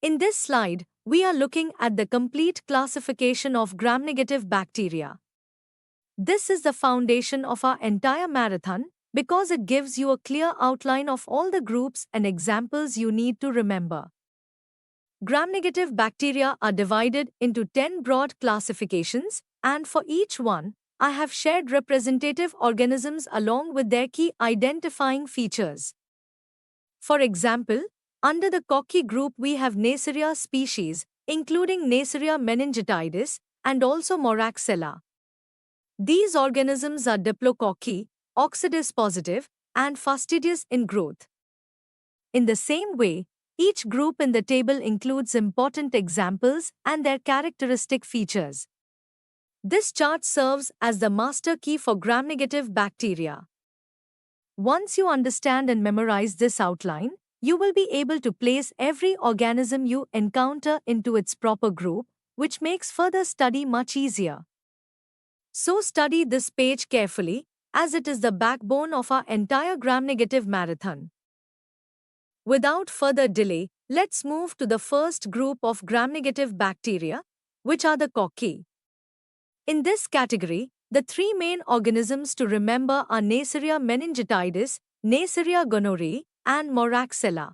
In this slide, we are looking at the complete classification of gram-negative bacteria. This is the foundation of our entire marathon because it gives you a clear outline of all the groups and examples you need to remember. Gram-negative bacteria are divided into 10 broad classifications, and for each one, I have shared representative organisms along with their key identifying features. For example, under the Cocci group we have Neisseria species, including Neisseria meningitidis and also Moraxella. These organisms are diplococci, oxidase positive, and fastidious in growth. In the same way, each group in the table includes important examples and their characteristic features. This chart serves as the master key for gram-negative bacteria. Once you understand and memorize this outline, you will be able to place every organism you encounter into its proper group, which makes further study much easier. So study this page carefully, as it is the backbone of our entire gram-negative marathon. Without further delay, let's move to the first group of gram-negative bacteria, which are the Cocci. In this category, the three main organisms to remember are Neisseria meningitidis, Neisseria gonorrhoeae, and Moraxella.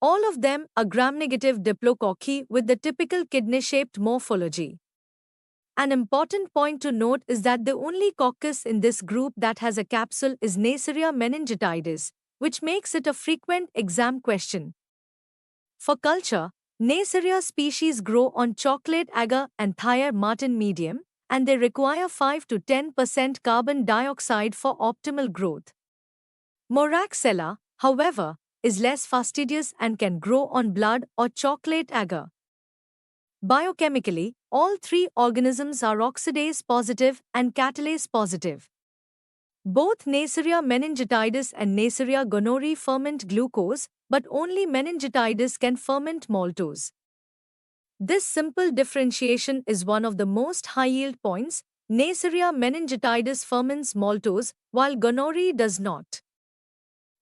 All of them are gram-negative diplococci with the typical kidney-shaped morphology. An important point to note is that the only coccus in this group that has a capsule is Neisseria meningitidis, which makes it a frequent exam question. For culture, Neisseria species grow on chocolate agar and Thayer Martin medium, and they require 5 to 10% carbon dioxide for optimal growth. Moraxella, however, is less fastidious and can grow on blood or chocolate agar. Biochemically, all three organisms are oxidase positive and catalase positive. Both Neisseria meningitidis and Neisseria gonorrhoeae ferment glucose, but only meningitidis can ferment maltose. This simple differentiation is one of the most high-yield points. Neisseria meningitidis ferments maltose, while gonorrhoeae does not.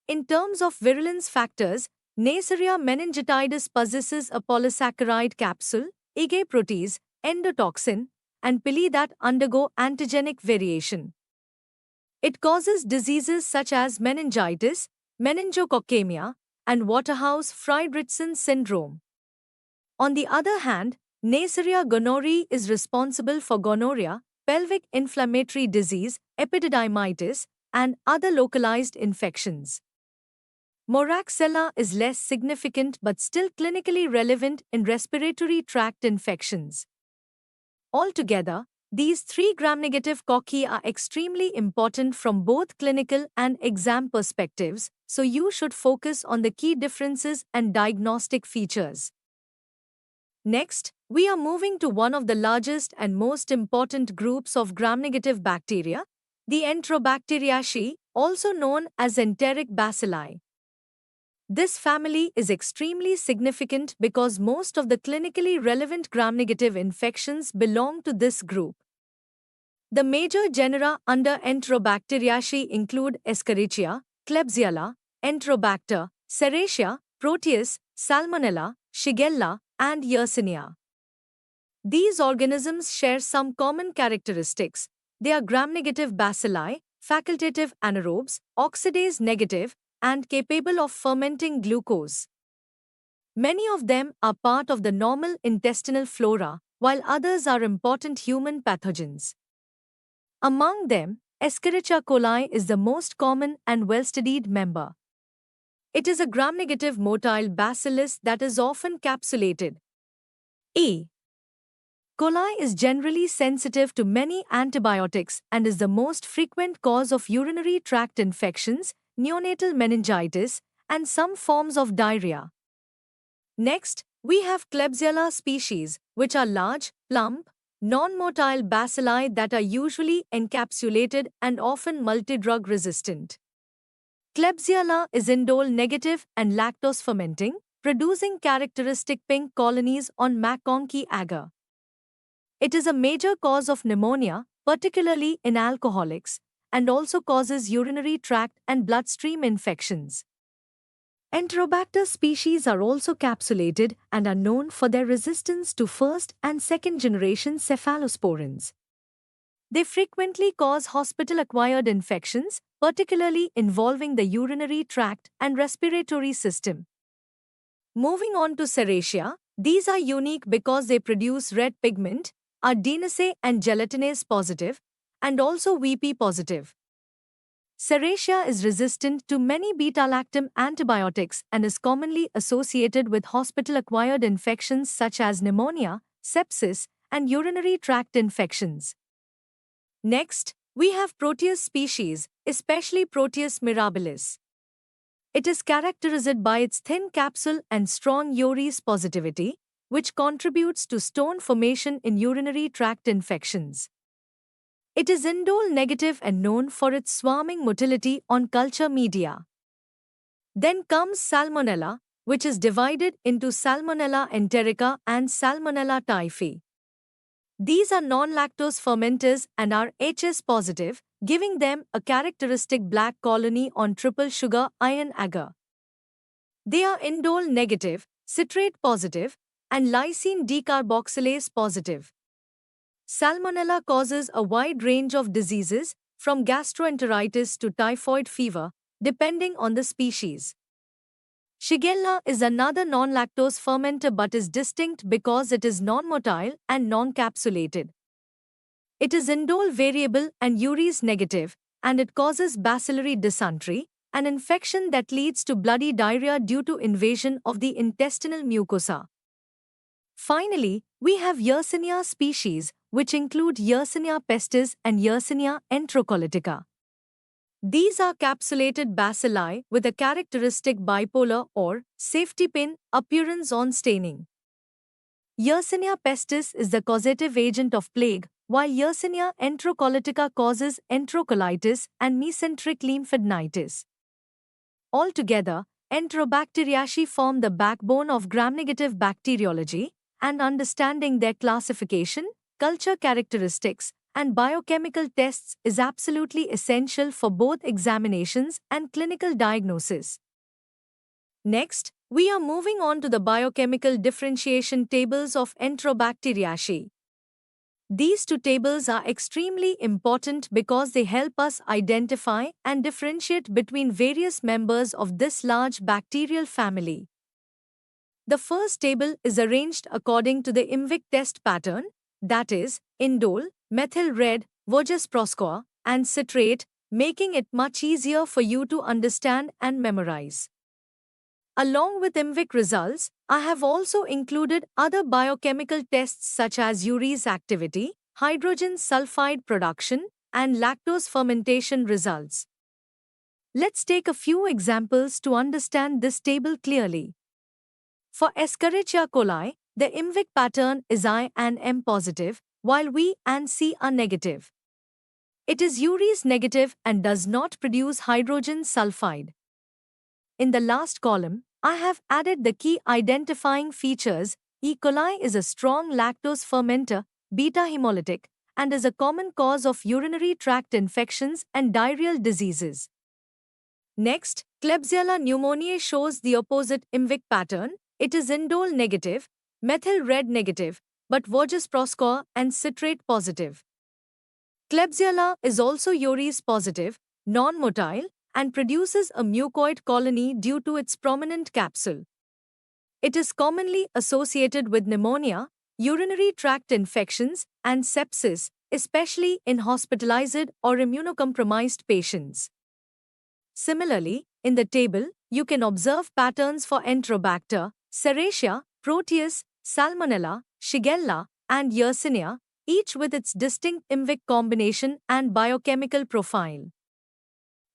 In terms of virulence factors, Neisseria meningitidis possesses a polysaccharide capsule, IgA protease, endotoxin, and pili that undergo antigenic variation. It causes diseases such as meningitis, meningococcemia, and Waterhouse-Friderichsen syndrome. On the other hand, Neisseria gonorrhoeae is responsible for gonorrhea, pelvic inflammatory disease, epididymitis, and other localized infections. Moraxella is less significant but still clinically relevant in respiratory tract infections. Altogether, these three gram-negative Cocci are extremely important from both clinical and exam perspectives, so you should focus on the key differences and diagnostic features. Next, we are moving to one of the largest and most important groups of gram-negative bacteria, the Enterobacteriaceae, also known as enteric bacilli. This family is extremely significant because most of the clinically relevant gram-negative infections belong to this group. The major genera under Enterobacteriaceae include Escherichia, Klebsiella, Enterobacter, Serratia, Proteus, Salmonella, Shigella, and Yersinia. These organisms share some common characteristics. They are gram-negative bacilli, facultative anaerobes, oxidase-negative, and capable of fermenting glucose. Many of them are part of the normal intestinal flora, while others are important human pathogens. Among them, Escherichia coli is the most common and well-studied member. It is a gram-negative motile bacillus that is often capsulated. E. coli is generally sensitive to many antibiotics and is the most frequent cause of urinary tract infections, neonatal meningitis, and some forms of diarrhea. Next, we have Klebsiella species, which are large, plump, non-motile bacilli that are usually encapsulated and often multidrug resistant. Klebsiella is indole negative and lactose fermenting, producing characteristic pink colonies on MacConkey agar. It is a major cause of pneumonia, particularly in alcoholics, and also causes urinary tract and bloodstream infections. Enterobacter species are also capsulated and are known for their resistance to first and second generation cephalosporins. They frequently cause hospital-acquired infections, particularly involving the urinary tract and respiratory system. Moving on to Serratia, these are unique because they produce red pigment, are DNase and gelatinase positive, and also VP positive. Serratia is resistant to many beta-lactam antibiotics and is commonly associated with hospital-acquired infections such as pneumonia, sepsis, and urinary tract infections. Next, we have Proteus species, especially Proteus mirabilis. It is characterized by its thin capsule and strong urease positivity, which contributes to stone formation in urinary tract infections. It is indole negative and known for its swarming motility on culture media. Then comes Salmonella, which is divided into Salmonella enterica and Salmonella typhi. These are non-lactose fermenters and are HS positive, giving them a characteristic black colony on triple sugar iron agar. They are indole negative, citrate positive, and lysine decarboxylase positive. Salmonella causes a wide range of diseases, from gastroenteritis to typhoid fever, depending on the species. Shigella is another non-lactose fermenter but is distinct because it is non-motile and non-capsulated. It is indole variable and urease negative, and it causes bacillary dysentery, an infection that leads to bloody diarrhea due to invasion of the intestinal mucosa. Finally, we have Yersinia species, which include Yersinia pestis and Yersinia enterocolitica. These are capsulated bacilli with a characteristic bipolar or safety pin appearance on staining. Yersinia pestis is the causative agent of plague, while Yersinia enterocolitica causes enterocolitis and mesenteric lymphadenitis. Altogether, Enterobacteriaceae form the backbone of gram-negative bacteriology, and understanding their classification, culture characteristics, and biochemical tests is absolutely essential for both examinations and clinical diagnosis. Next, we are moving on to the biochemical differentiation tables of Enterobacteriaceae. These two tables are extremely important because they help us identify and differentiate between various members of this large bacterial family. The first table is arranged according to the IMVIC test pattern, that is, indole, methyl red, Voges proscoa, and citrate, making it much easier for you to understand and memorize. Along with IMVIC results, I have also included other biochemical tests such as urease activity, hydrogen sulfide production, and lactose fermentation results. Let's take a few examples to understand this table clearly. For Escherichia coli, the IMVIC pattern is I and M positive, while V and C are negative. It is urease negative and does not produce hydrogen sulfide. In the last column, I have added the key identifying features. E. coli is a strong lactose fermenter, beta hemolytic, and is a common cause of urinary tract infections and diarrheal diseases. Next, Klebsiella pneumoniae shows the opposite IMVIC pattern. It is indole negative, methyl red negative, but Voges proscoa and citrate positive. Klebsiella is also urease positive, non-motile, and produces a mucoid colony due to its prominent capsule. It is commonly associated with pneumonia, urinary tract infections, and sepsis, especially in hospitalized or immunocompromised patients. Similarly, in the table, you can observe patterns for Enterobacter, Serratia, Proteus, Salmonella, Shigella, and Yersinia, each with its distinct IMVIC combination and biochemical profile.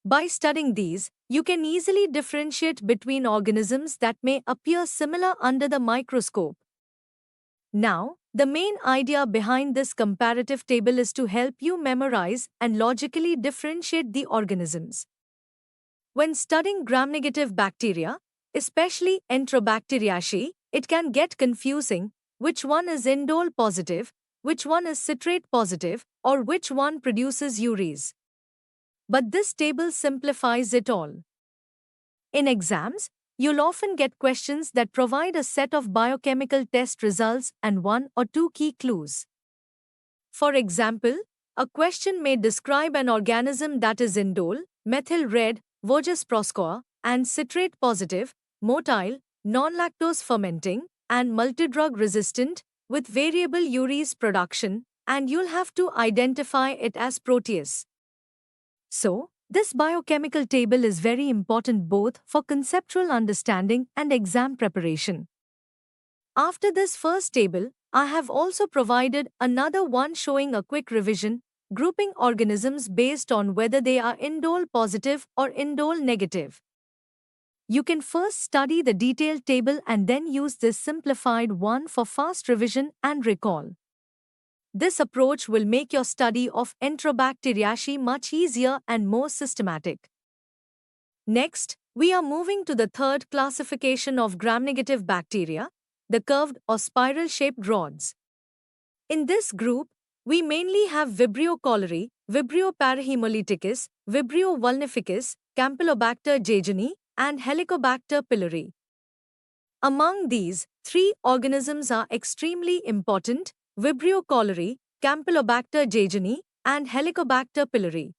By studying these, you can easily differentiate between organisms that may appear similar under the microscope. Now, the main idea behind this comparative table is to help you memorize and logically differentiate the organisms. When studying gram-negative bacteria, especially Enterobacteriaceae, it can get confusing which one is indole positive, which one is citrate positive, or which one produces urease. But this table simplifies it all. In exams, You'll often get questions that provide a set of biochemical test results and one or two key clues. For example, a question may describe an organism that is indole, methyl red, Voges proscoa, and citrate positive, motile, non-lactose fermenting, and multidrug resistant, with variable urease production, and you'll have to identify it as Proteus. So, this biochemical table is very important both for conceptual understanding and exam preparation. After this first table, I have also provided another one showing a quick revision, grouping organisms based on whether they are indole positive or indole negative. You can first study the detailed table and then use this simplified one for fast revision and recall. This approach will make your study of Enterobacteriaceae much easier and more systematic. Next, we are moving to the third classification of gram-negative bacteria, the curved or spiral-shaped rods. In this group, we mainly have Vibrio cholerae, Vibrio parahemolyticus, Vibrio vulnificus, Campylobacter jejuni, and Helicobacter pylori. Among these, three organisms are extremely important: Vibrio cholerae, Campylobacter jejuni, and Helicobacter pylori.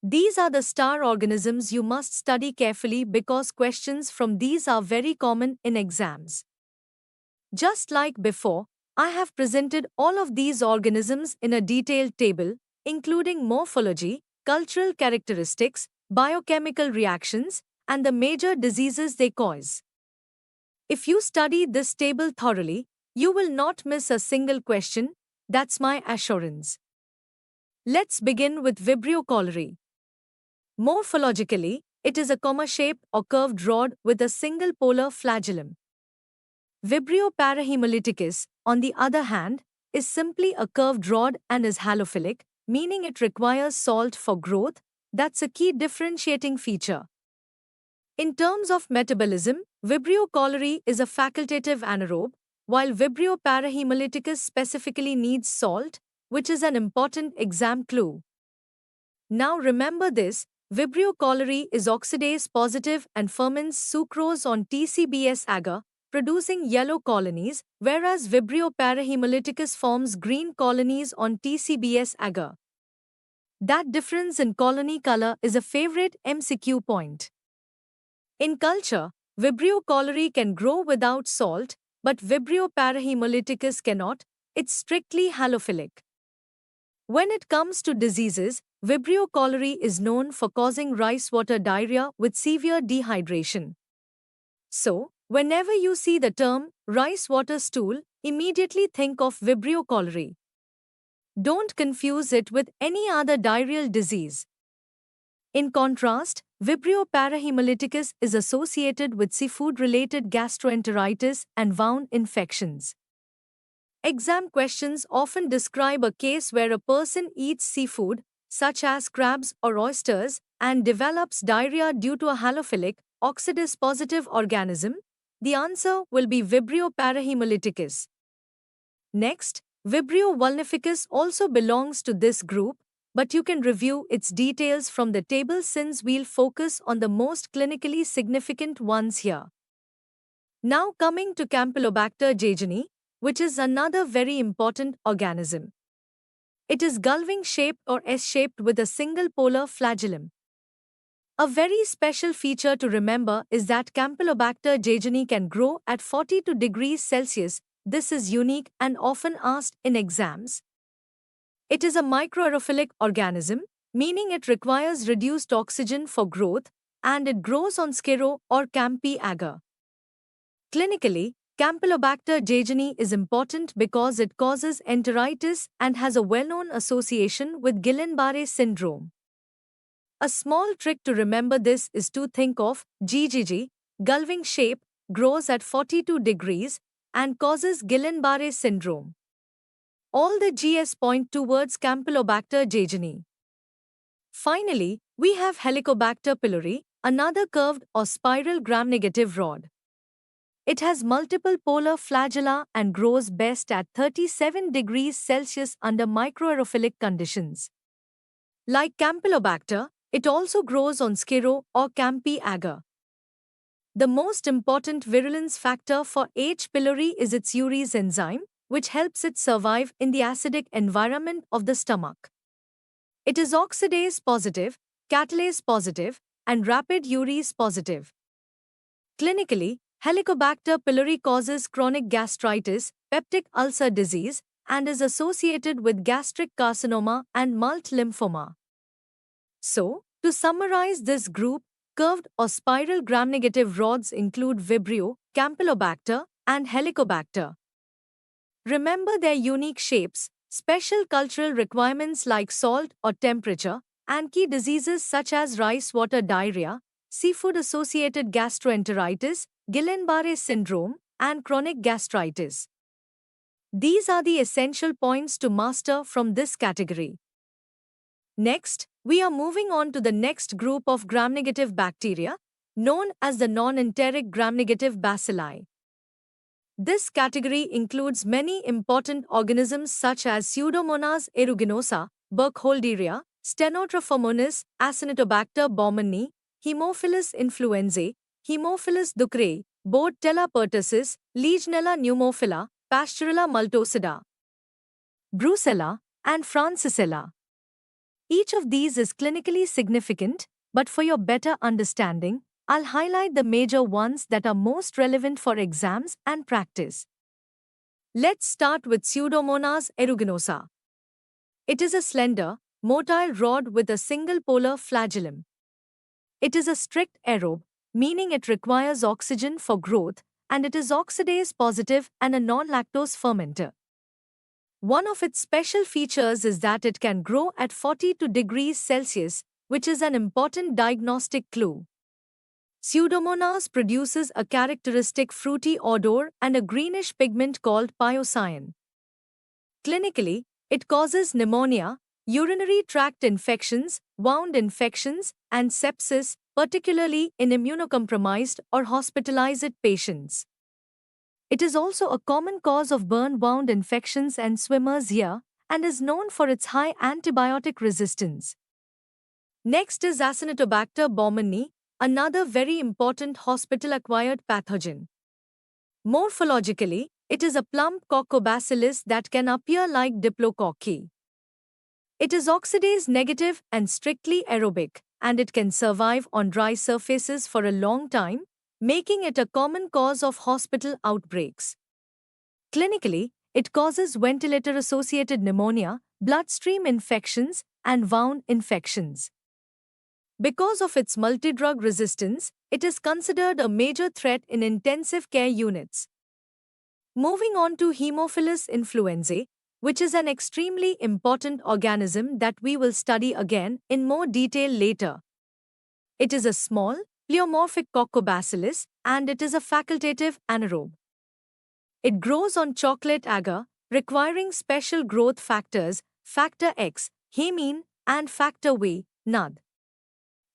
These are the star organisms you must study carefully because questions from these are very common in exams. Just like before, I have presented all of these organisms in a detailed table, including morphology, cultural characteristics, biochemical reactions, and the major diseases they cause. If you study this table thoroughly, you will not miss a single question, that's my assurance. Let's begin with Vibrio cholerae. Morphologically, it is a comma-shaped or curved rod with a single polar flagellum. Vibrio parahemolyticus, on the other hand, is simply a curved rod and is halophilic, meaning it requires salt for growth. That's a key differentiating feature. In terms of metabolism, Vibrio cholerae is a facultative anaerobe, while Vibrio parahemolyticus specifically needs salt, which is an important exam clue. Now remember this, Vibrio cholerae is oxidase positive and ferments sucrose on TCBS agar, producing yellow colonies, whereas Vibrio parahemolyticus forms green colonies on TCBS agar. That difference in colony color is a favorite MCQ point. In culture, Vibrio cholerae can grow without salt, but Vibrio parahemolyticus cannot, it's strictly halophilic. When it comes to diseases, Vibrio cholerae is known for causing rice water diarrhea with severe dehydration. So, whenever you see the term rice water stool, immediately think of Vibrio cholerae. Don't confuse it with any other diarrheal disease. In contrast, Vibrio parahemolyticus is associated with seafood-related gastroenteritis and wound infections. Exam questions often describe a case where a person eats seafood, such as crabs or oysters, and develops diarrhea due to a halophilic, oxidase-positive organism. The answer will be Vibrio parahemolyticus. Next, Vibrio vulnificus also belongs to this group, but you can review its details from the table since we'll focus on the most clinically significant ones here. Now coming to Campylobacter jejuni, which is another very important organism. It is gullwing-shaped or S-shaped with a single polar flagellum. A very special feature to remember is that Campylobacter jejuni can grow at 42 degrees Celsius. This is unique and often asked in exams. It is a microaerophilic organism, meaning it requires reduced oxygen for growth, and it grows on Sciro or Campi agar. Clinically, Campylobacter jejuni is important because it causes enteritis and has a well-known association with Guillain-Barré syndrome. A small trick to remember this is to think of GGG, gullwing shape, grows at 42 degrees, and causes Guillain-Barré syndrome. All the GS point towards Campylobacter jejuni. Finally, we have Helicobacter pylori, another curved or spiral gram-negative rod. It has multiple polar flagella and grows best at 37 degrees Celsius under microaerophilic conditions. Like Campylobacter, it also grows on Sciro or Campi agar. The most important virulence factor for H. pylori is its urease enzyme, which helps it survive in the acidic environment of the stomach. It is oxidase positive, catalase positive, and rapid urease positive. Clinically, Helicobacter pylori causes chronic gastritis, peptic ulcer disease, and is associated with gastric carcinoma and malt lymphoma. So, to summarize this group, curved or spiral gram-negative rods include Vibrio, Campylobacter, and Helicobacter. Remember their unique shapes, special cultural requirements like salt or temperature, and key diseases such as rice water diarrhea, seafood-associated gastroenteritis, Guillain-Barré syndrome, and chronic gastritis. These are the essential points to master from this category. Next, we are moving on to the next group of gram-negative bacteria, known as the non-enteric gram-negative bacilli. This category includes many important organisms such as Pseudomonas aeruginosa, Burkholderia, Stenotrophomonas, Acinetobacter baumannii, Haemophilus influenzae, Haemophilus ducreyi, Bordetella pertussis, Legionella pneumophila, Pasteurella multocida, Brucella, and Francisella. Each of these is clinically significant, but for your better understanding, I'll highlight the major ones that are most relevant for exams and practice. Let's start with Pseudomonas aeruginosa. It is a slender, motile rod with a single polar flagellum. It is a strict aerobe, meaning it requires oxygen for growth, and it is oxidase positive and a non-lactose fermenter. One of its special features is that it can grow at 42 degrees Celsius, which is an important diagnostic clue. Pseudomonas produces a characteristic fruity odor and a greenish pigment called pyocyan. Clinically, it causes pneumonia, urinary tract infections, wound infections, and sepsis, particularly in immunocompromised or hospitalized patients. It is also a common cause of burn wound infections and swimmer's ear, and is known for its high antibiotic resistance. Next is Acinetobacter baumannii, another very important hospital-acquired pathogen. Morphologically, it is a plump coccobacillus that can appear like diplococci. It is oxidase negative and strictly aerobic, and it can survive on dry surfaces for a long time, making it a common cause of hospital outbreaks. Clinically, it causes ventilator-associated pneumonia, bloodstream infections, and wound infections. Because of its multidrug resistance, it is considered a major threat in intensive care units. Moving on to Haemophilus influenzae, which is an extremely important organism that we will study again in more detail later. It is a small, pleomorphic coccobacillus, and it is a facultative anaerobe. It grows on chocolate agar, requiring special growth factors, factor X, hamine, and factor V, NAD.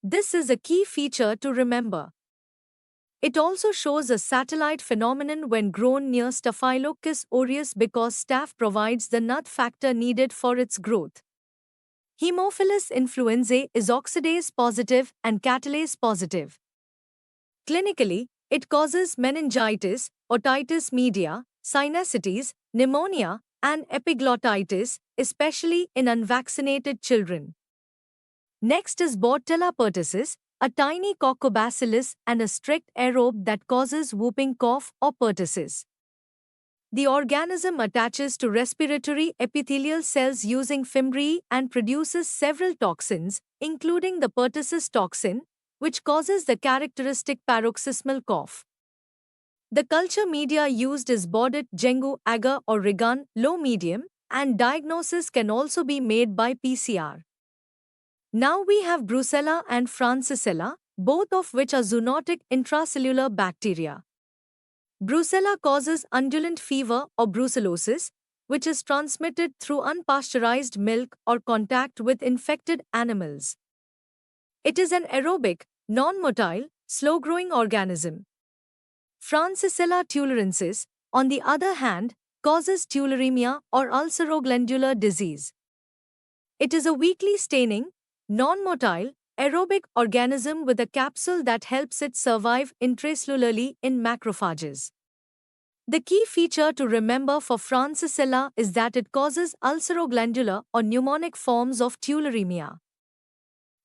This is a key feature to remember. It also shows a satellite phenomenon when grown near Staphylococcus aureus because staph provides the NAD factor needed for its growth. Haemophilus influenzae is oxidase positive and catalase positive. Clinically, it causes meningitis, otitis media, sinusitis, pneumonia, and epiglottitis, especially in unvaccinated children. Next is Bordetella pertussis, a tiny coccobacillus and a strict aerobe that causes whooping cough or pertussis. The organism attaches to respiratory epithelial cells using fimbriae and produces several toxins, including the pertussis toxin, which causes the characteristic paroxysmal cough. The culture media used is Bordet Gengu agar or Rigan low-medium, and diagnosis can also be made by PCR. Now we have Brucella and Francisella, both of which are zoonotic intracellular bacteria. Brucella causes undulant fever or brucellosis, which is transmitted through unpasteurized milk or contact with infected animals. It is an aerobic, non-motile, slow-growing organism. Francisella tularensis, on the other hand, causes tularemia or ulceroglandular disease. It is a weakly staining, non-motile, aerobic organism with a capsule that helps it survive intracellularly in macrophages. The key feature to remember for Francisella is that it causes ulceroglandular or pneumonic forms of tularemia.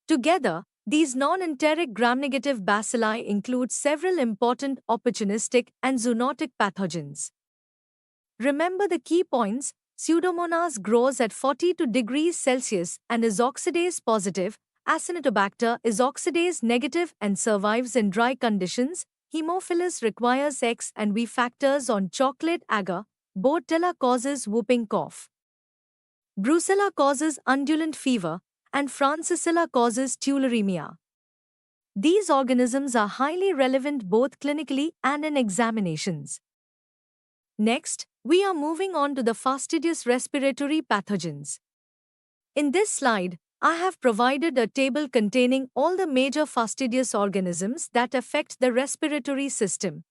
Together, these non-enteric gram-negative bacilli include several important opportunistic and zoonotic pathogens. Remember the key points: Pseudomonas grows at 42 degrees Celsius and is oxidase positive, Acinetobacter is oxidase negative and survives in dry conditions, Haemophilus requires X and V factors on chocolate agar, Bordetella causes whooping cough, Brucella causes undulant fever, and Francisella causes tularemia. These organisms are highly relevant both clinically and in examinations. Next, we are moving on to the fastidious respiratory pathogens. In this slide, I have provided a table containing all the major fastidious organisms that affect the respiratory system.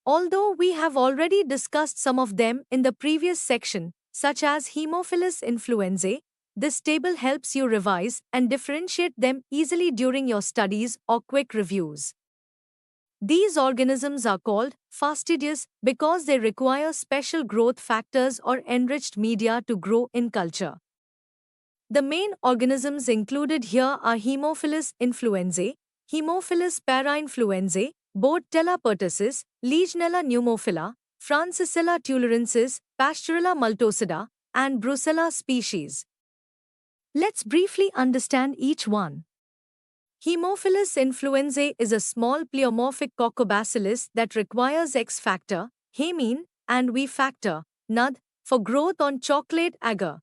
Although we have already discussed some of them in the previous section, such as Haemophilus influenzae, this table helps you revise and differentiate them easily during your studies or quick reviews. These organisms are called fastidious because they require special growth factors or enriched media to grow in culture. The main organisms included here are Haemophilus influenzae, Haemophilus parainfluenzae, Bordetella pertussis, Legionella pneumophila, Francisella tularensis, Pasteurella multocida, and Brucella species. Let's briefly understand each one. Haemophilus influenzae is a small pleomorphic coccobacillus that requires X factor, Haemine, and V factor, NAD, for growth on chocolate agar.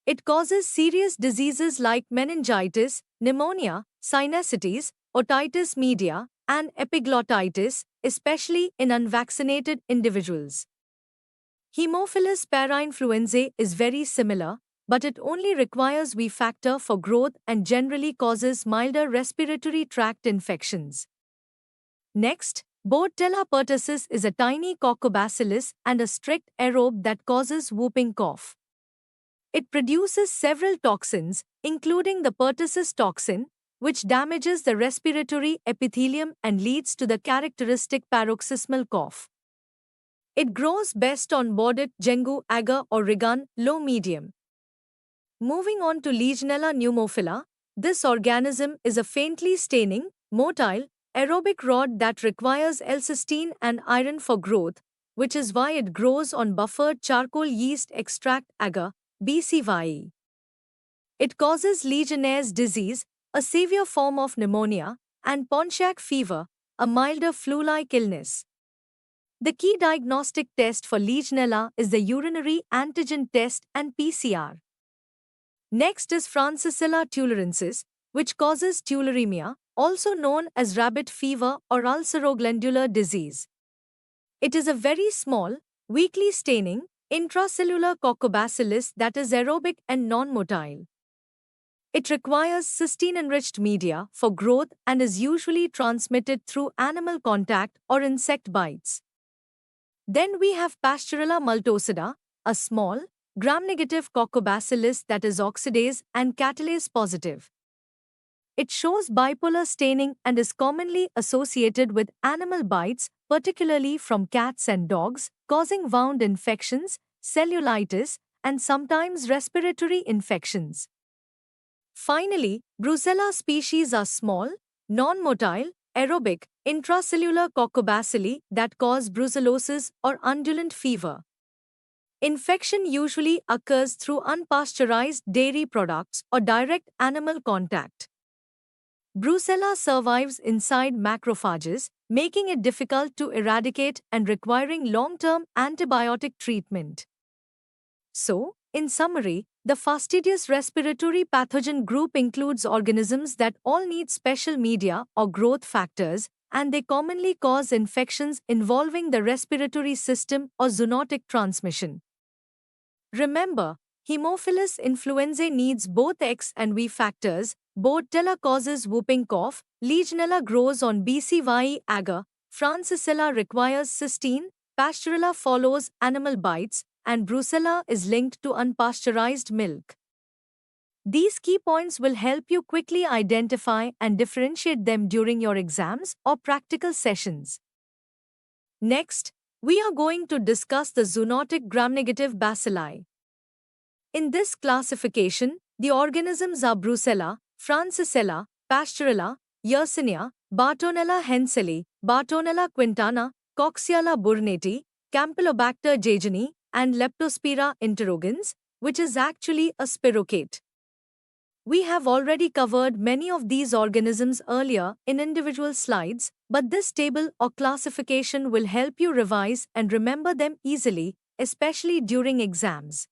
It causes serious diseases like meningitis, pneumonia, sinusitis, otitis media, and epiglottitis, especially in unvaccinated individuals. Haemophilus parainfluenzae is very similar, but it only requires V factor for growth and generally causes milder respiratory tract infections. Next, Bordetella pertussis is a tiny coccobacillus and a strict aerobe that causes whooping cough. It produces several toxins, including the pertussis toxin, which damages the respiratory epithelium and leads to the characteristic paroxysmal cough. It grows best on Bordet, Jengu, agar or Rigan, low-medium. Moving on to Legionella pneumophila, this organism is a faintly staining, motile, aerobic rod that requires L-cysteine and iron for growth, which is why it grows on buffered charcoal yeast extract agar, BCYE. It causes Legionnaire's disease, a severe form of pneumonia, and Pontiac fever, a milder flu-like illness. The key diagnostic test for Legionella is the urinary antigen test and PCR. Next is Francisella tularensis, which causes tularemia, also known as rabbit fever or ulceroglandular disease. It is a very small, weakly staining, intracellular coccobacillus that is aerobic and non-motile. It requires cysteine-enriched media for growth and is usually transmitted through animal contact or insect bites. Then we have Pasteurella multocida, a small, gram-negative coccobacillus that is oxidase and catalase positive. It shows bipolar staining and is commonly associated with animal bites, particularly from cats and dogs, causing wound infections, cellulitis, and sometimes respiratory infections. Finally, Brucella species are small, non-motile, aerobic, intracellular coccobacilli that cause brucellosis or undulant fever. Infection usually occurs through unpasteurized dairy products or direct animal contact. Brucella survives inside macrophages, making it difficult to eradicate and requiring long-term antibiotic treatment. So, in summary, the fastidious respiratory pathogen group includes organisms that all need special media or growth factors, and they commonly cause infections involving the respiratory system or zoonotic transmission. Remember, Haemophilus influenzae needs both X and V factors, Bordetella causes whooping cough, Legionella grows on BCYE agar, Francisella requires cysteine, Pasteurella follows animal bites, and Brucella is linked to unpasteurized milk. These key points will help you quickly identify and differentiate them during your exams or practical sessions. Next, we are going to discuss the zoonotic gram-negative bacilli. In this classification, the organisms are Brucella, Francisella, Pasteurella, Yersinia, Bartonella henselae, Bartonella quintana, Coxiella burnetii, Campylobacter jejuni, and Leptospira interrogans, which is actually a spirochete. We have already covered many of these organisms earlier in individual slides, but this table or classification will help you revise and remember them easily, especially during exams.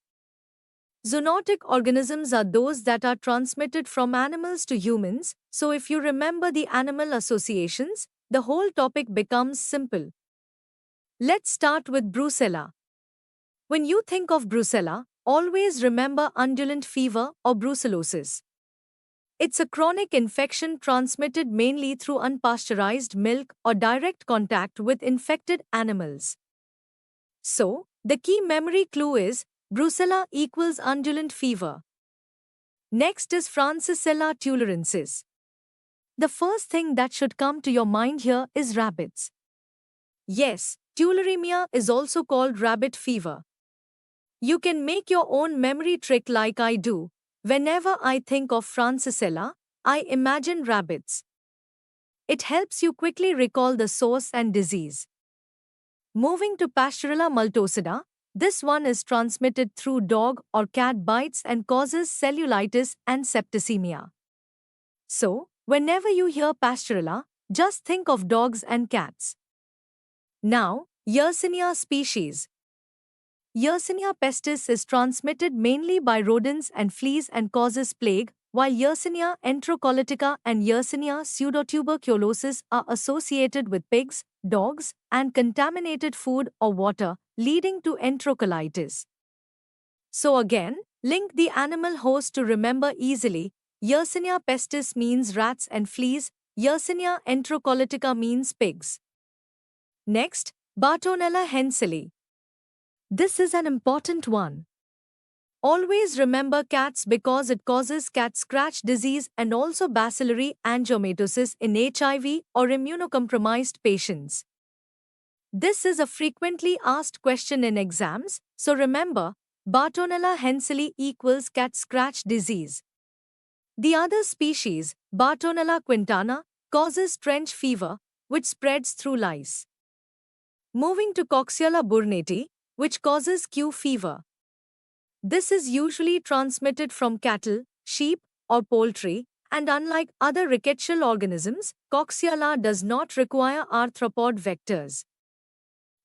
Zoonotic organisms are those that are transmitted from animals to humans, so if you remember the animal associations, the whole topic becomes simple. Let's start with Brucella. When you think of Brucella, always remember undulant fever or brucellosis. It's a chronic infection transmitted mainly through unpasteurized milk or direct contact with infected animals. So, the key memory clue is Brucella equals undulant fever. Next is Francisella tularensis. The first thing that should come to your mind here is rabbits. Yes, tularemia is also called rabbit fever. You can make your own memory trick like I do. Whenever I think of Francisella, I imagine rabbits. It helps you quickly recall the source and disease. Moving to Pasteurella multocida, this one is transmitted through dog or cat bites and causes cellulitis and septicemia. So, whenever you hear Pasteurella, just think of dogs and cats. Now, Yersinia species. Yersinia pestis is transmitted mainly by rodents and fleas and causes plague, while Yersinia enterocolitica and Yersinia pseudotuberculosis are associated with pigs, dogs, and contaminated food or water, leading to enterocolitis. So again, link the animal host to remember easily. Yersinia pestis means rats and fleas, Yersinia enterocolitica means pigs. Next, Bartonella henselae. This is an important one. Always remember cats because it causes cat scratch disease and also bacillary angiomatosis in HIV or immunocompromised patients. This is a frequently asked question in exams, so remember, Bartonella henselae equals cat scratch disease. The other species, Bartonella quintana, causes trench fever, which spreads through lice. Moving to Coxiella burnetii, which causes Q fever. This is usually transmitted from cattle, sheep, or poultry, and unlike other rickettsial organisms, Coxiella does not require arthropod vectors.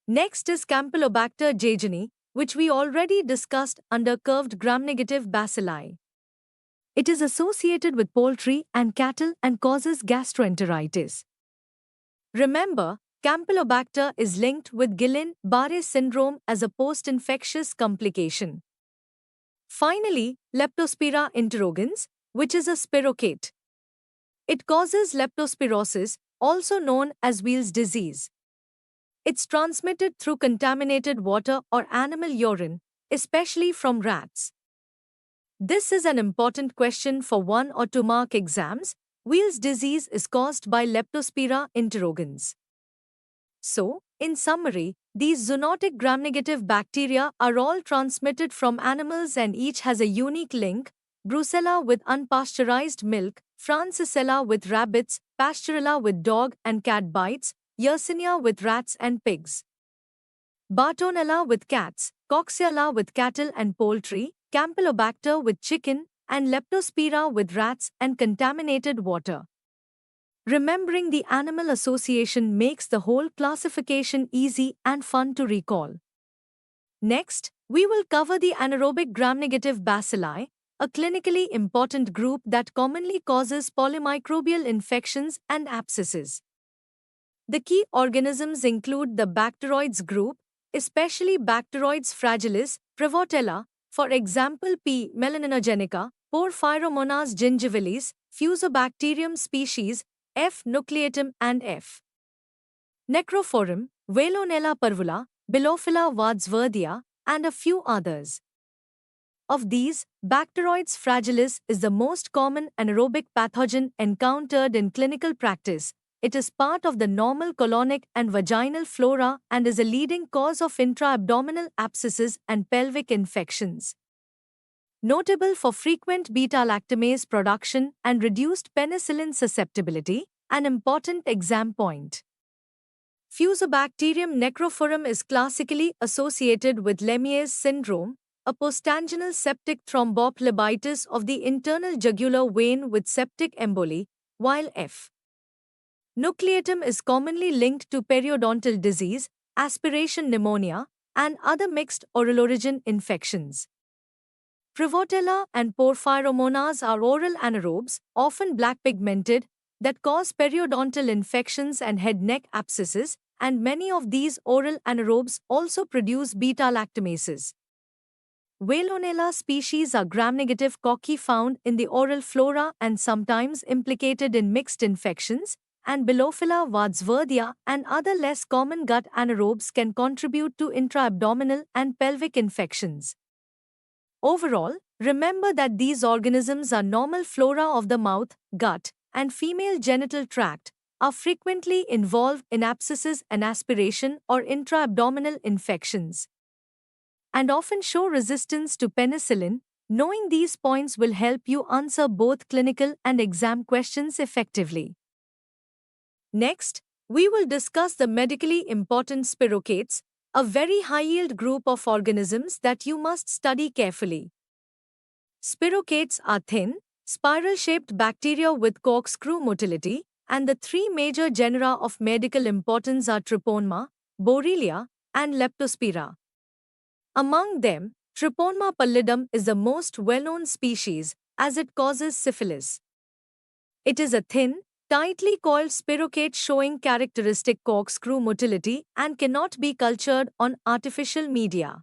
Next is Campylobacter jejuni, which we already discussed under curved gram-negative bacilli. It is associated with poultry and cattle and causes gastroenteritis. Remember, Campylobacter is linked with Guillain-Barré syndrome as a post-infectious complication. Finally, Leptospira interrogans, which is a spirochete. It causes leptospirosis, also known as Weil's disease. It's transmitted through contaminated water or animal urine, especially from rats. This is an important question for 1 or 2 mark exams. Weil's disease is caused by Leptospira interrogans. So, in summary, these zoonotic gram-negative bacteria are all transmitted from animals and each has a unique link: Brucella with unpasteurized milk, Francisella with rabbits, Pasteurella with dog and cat bites, Yersinia with rats and pigs, Bartonella with cats, Coxiella with cattle and poultry, Campylobacter with chicken, and Leptospira with rats and contaminated water. Remembering the animal association makes the whole classification easy and fun to recall. Next, we will cover the anaerobic gram-negative bacilli, a clinically important group that commonly causes polymicrobial infections and abscesses. The key organisms include the Bacteroides group, especially Bacteroides fragilis, Prevotella, for example P. melaninogenica, Porphyromonas gingivalis, Fusobacterium species, F. nucleatum and F. necrophorum, Veillonella parvula, Bilophila wadsworthia, and a few others. Of these, Bacteroides fragilis is the most common anaerobic pathogen encountered in clinical practice. It is part of the normal colonic and vaginal flora and is a leading cause of intra-abdominal abscesses and pelvic infections. Notable for frequent beta-lactamase production and reduced penicillin susceptibility, an important exam point. Fusobacterium necrophorum is classically associated with Lemierre's syndrome, a postanginal septic thrombophlebitis of the internal jugular vein with septic emboli, while F. nucleatum is commonly linked to periodontal disease, aspiration pneumonia, and other mixed oral origin infections. Prevotella and Porphyromonas are oral anaerobes, often black pigmented, that cause periodontal infections and head-neck abscesses, and many of these oral anaerobes also produce beta-lactamases. Veillonella species are gram-negative cocci found in the oral flora and sometimes implicated in mixed infections, and Bilophila wadsworthia and other less common gut anaerobes can contribute to intra-abdominal and pelvic infections. Overall, remember that these organisms are normal flora of the mouth, gut, and female genital tract, are frequently involved in abscesses and aspiration or intra-abdominal infections, and often show resistance to penicillin. Knowing these points will help you answer both clinical and exam questions effectively. Next, we will discuss the medically important spirochetes, a very high-yield group of organisms that you must study carefully. Spirochetes are thin, spiral-shaped bacteria with corkscrew motility, and the three major genera of medical importance are Treponema, Borrelia, and Leptospira. Among them, Treponema pallidum is the most well-known species, as it causes syphilis. It is a thin, tightly coiled spirochete showing characteristic corkscrew motility and cannot be cultured on artificial media.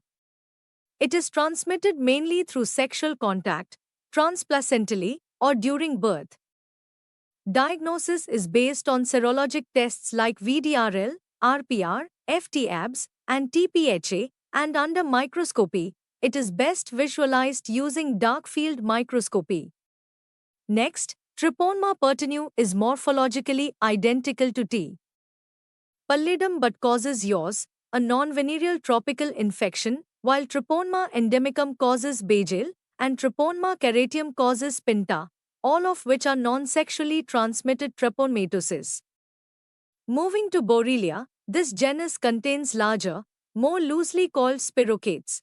It is transmitted mainly through sexual contact, transplacentally, or during birth. Diagnosis is based on serologic tests like VDRL, RPR, FTABs, and TPHA, and under microscopy, it is best visualized using dark field microscopy. Next, Treponema pertinue is morphologically identical to T. pallidum but causes yaws, a non-venereal tropical infection, while Treponema endemicum causes Bejel, and Treponema caretium causes Pinta, all of which are non-sexually transmitted treponematosis. Moving to Borrelia, this genus contains larger, more loosely coiled spirochetes.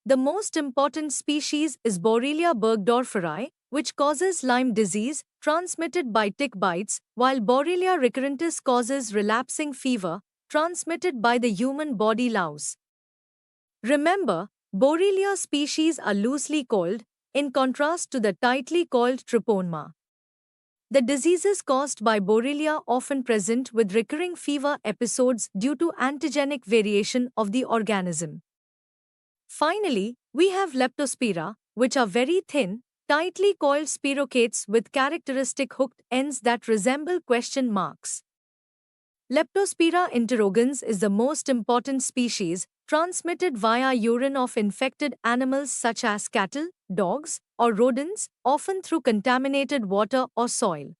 The most important species is Borrelia burgdorferi, which causes Lyme disease, transmitted by tick bites, while Borrelia recurrentis causes relapsing fever, transmitted by the human body louse. Remember, Borrelia species are loosely coiled, in contrast to the tightly coiled Treponema. The diseases caused by Borrelia often present with recurring fever episodes due to antigenic variation of the organism. Finally, we have Leptospira, which are very thin, tightly coiled spirochetes with characteristic hooked ends that resemble question marks. Leptospira interrogans is the most important species, transmitted via urine of infected animals such as cattle, dogs, or rodents, often through contaminated water or soil.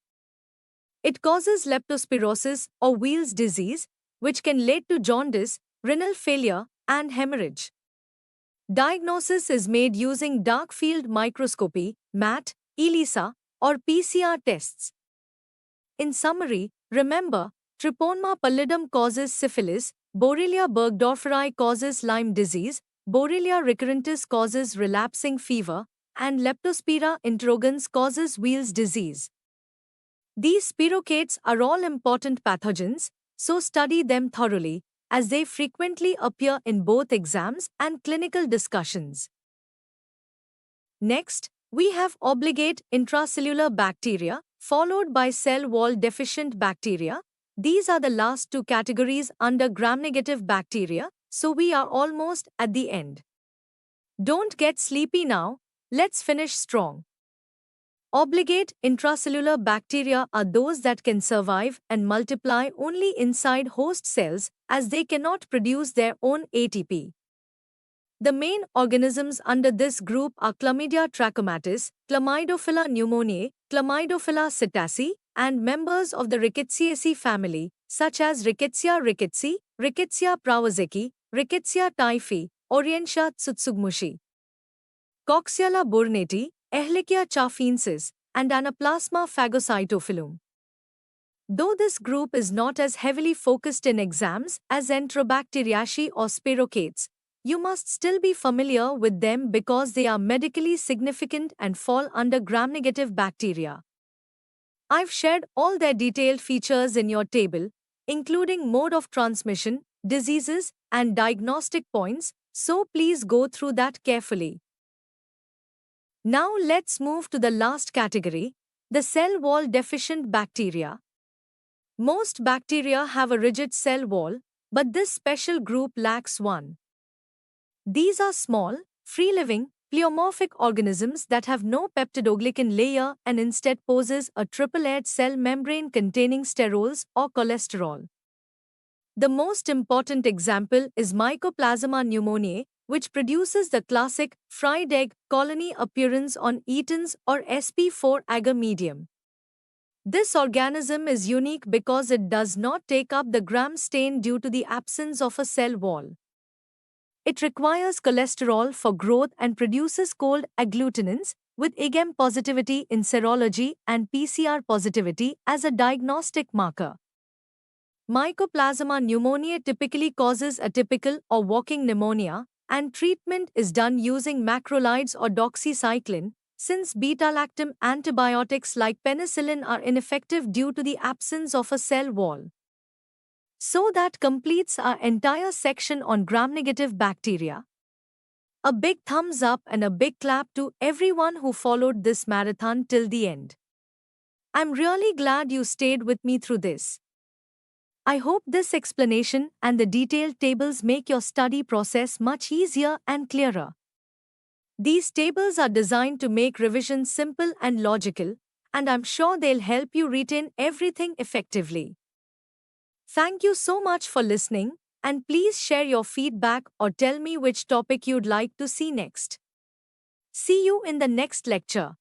It causes leptospirosis or Weil's disease, which can lead to jaundice, renal failure, and hemorrhage. Diagnosis is made using dark field microscopy, MAT, ELISA, or PCR tests. In summary, remember, Treponema pallidum causes syphilis, Borrelia burgdorferi causes Lyme disease, Borrelia recurrentis causes relapsing fever, and Leptospira interrogans causes Weil's disease. These spirochetes are all important pathogens, so study them thoroughly, as they frequently appear in both exams and clinical discussions. Next, we have obligate intracellular bacteria, followed by cell wall deficient bacteria. These are the last two categories under gram-negative bacteria, so we are almost at the end. Don't get sleepy now, let's finish strong. Obligate intracellular bacteria are those that can survive and multiply only inside host cells, as they cannot produce their own ATP. The main organisms under this group are Chlamydia trachomatis, Chlamydophila pneumoniae, Chlamydophila psittaci, and members of the Rickettsiaceae family, such as Rickettsia rickettsii, Rickettsia prowazekii, Rickettsia typhi, Orientia tsutsugmushi, Coxiella burnetii, Ehrlichia chafensis, and Anaplasma phagocytophilum. Though this group is not as heavily focused in exams as Enterobacteriaceae or Spirochaetes, you must still be familiar with them because they are medically significant and fall under gram-negative bacteria. I've shared all their detailed features in your table, including mode of transmission, diseases, and diagnostic points, so please go through that carefully. Now let's move to the last category, the cell wall deficient bacteria. Most bacteria have a rigid cell wall, but this special group lacks one. These are small, free-living, pleomorphic organisms that have no peptidoglycan layer and instead possess a triple-layered cell membrane containing sterols or cholesterol. The most important example is Mycoplasma pneumoniae, which produces the classic fried egg colony appearance on Eaton's or sp4 agar medium. This organism is unique because it does not take up the gram stain due to the absence of a cell wall. It requires cholesterol for growth and produces cold agglutinins, with IgM positivity in serology and PCR positivity as a diagnostic marker. Mycoplasma pneumoniae typically causes atypical or walking pneumonia, and treatment is done using macrolides or doxycycline, since beta-lactam antibiotics like penicillin are ineffective due to the absence of a cell wall. So that completes our entire section on gram-negative bacteria. A big thumbs up and a big clap to everyone who followed this marathon till the end. I'm really glad you stayed with me through this. I hope this explanation and the detailed tables make your study process much easier and clearer. These tables are designed to make revision simple and logical, and I'm sure they'll help you retain everything effectively. Thank you so much for listening, and please share your feedback or tell me which topic you'd like to see next. See you in the next lecture.